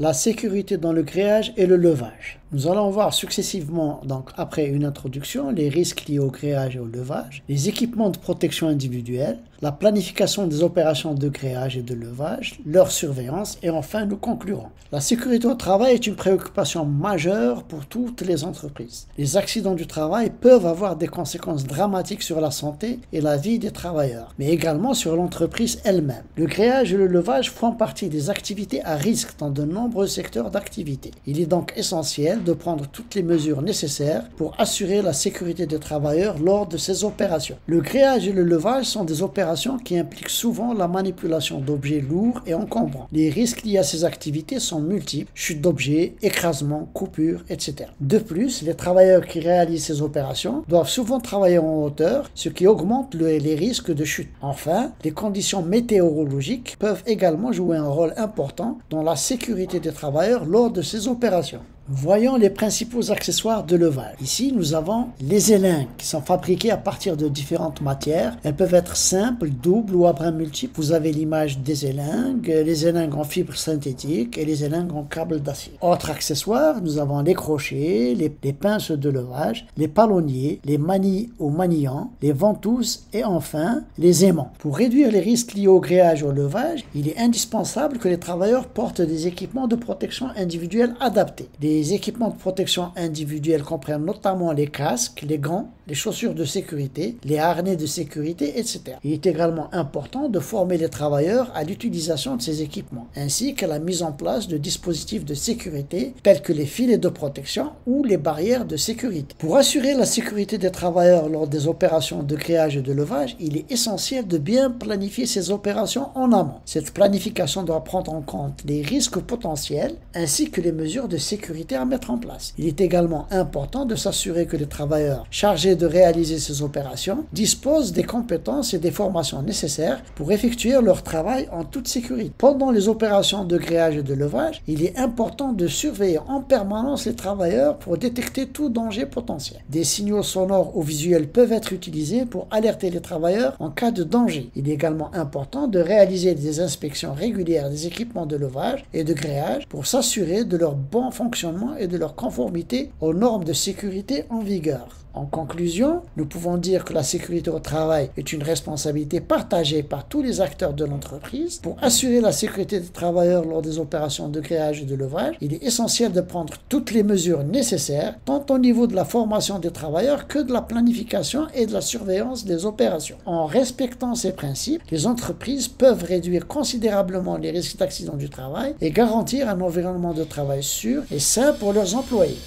La sécurité dans le gréage et le levage. Nous allons voir successivement, donc après une introduction, les risques liés au gréage et au levage, les équipements de protection individuelle, la planification des opérations de gréage et de levage, leur surveillance et enfin nous conclurons. La sécurité au travail est une préoccupation majeure pour toutes les entreprises. Les accidents du travail peuvent avoir des conséquences dramatiques sur la santé et la vie des travailleurs, mais également sur l'entreprise elle-même. Le gréage et le levage font partie des activités à risque dans de nombreux secteurs d'activité. Il est donc essentiel de prendre toutes les mesures nécessaires pour assurer la sécurité des travailleurs lors de ces opérations. Le gréage et le levage sont des opérations qui impliquent souvent la manipulation d'objets lourds et encombrants. Les risques liés à ces activités sont multiples: chute d'objets, écrasement, coupures, etc. De plus, les travailleurs qui réalisent ces opérations doivent souvent travailler en hauteur, ce qui augmente les risques de chute. Enfin, les conditions météorologiques peuvent également jouer un rôle important dans la sécurité des travailleurs lors de ces opérations. Voyons les principaux accessoires de levage. Ici, nous avons les élingues qui sont fabriquées à partir de différentes matières. Elles peuvent être simples, doubles ou à brins multiples. Vous avez l'image des élingues, les élingues en fibres synthétiques et les élingues en câble d'acier. Autres accessoires, nous avons les crochets, les pinces de levage, les palonniers, les manilles ou manillants, les ventouses et enfin les aimants. Pour réduire les risques liés au gréage ou au levage, il est indispensable que les travailleurs portent des équipements de protection individuelle adaptés. Les équipements de protection individuelle comprennent notamment les casques, les gants, les chaussures de sécurité, les harnais de sécurité, etc. Il est également important de former les travailleurs à l'utilisation de ces équipements, ainsi qu'à la mise en place de dispositifs de sécurité tels que les filets de protection ou les barrières de sécurité. Pour assurer la sécurité des travailleurs lors des opérations de gréage et de levage, il est essentiel de bien planifier ces opérations en amont. Cette planification doit prendre en compte les risques potentiels ainsi que les mesures de sécurité à mettre en place. Il est également important de s'assurer que les travailleurs chargés de réaliser ces opérations disposent des compétences et des formations nécessaires pour effectuer leur travail en toute sécurité. Pendant les opérations de gréage et de levage, il est important de surveiller en permanence les travailleurs pour détecter tout danger potentiel. Des signaux sonores ou visuels peuvent être utilisés pour alerter les travailleurs en cas de danger. Il est également important de réaliser des inspections régulières des équipements de levage et de gréage pour s'assurer de leur bon fonctionnement et de leur conformité aux normes de sécurité en vigueur. En conclusion, nous pouvons dire que la sécurité au travail est une responsabilité partagée par tous les acteurs de l'entreprise. Pour assurer la sécurité des travailleurs lors des opérations de gréage et de levage, il est essentiel de prendre toutes les mesures nécessaires, tant au niveau de la formation des travailleurs que de la planification et de la surveillance des opérations. En respectant ces principes, les entreprises peuvent réduire considérablement les risques d'accidents du travail et garantir un environnement de travail sûr et sain pour leurs employés.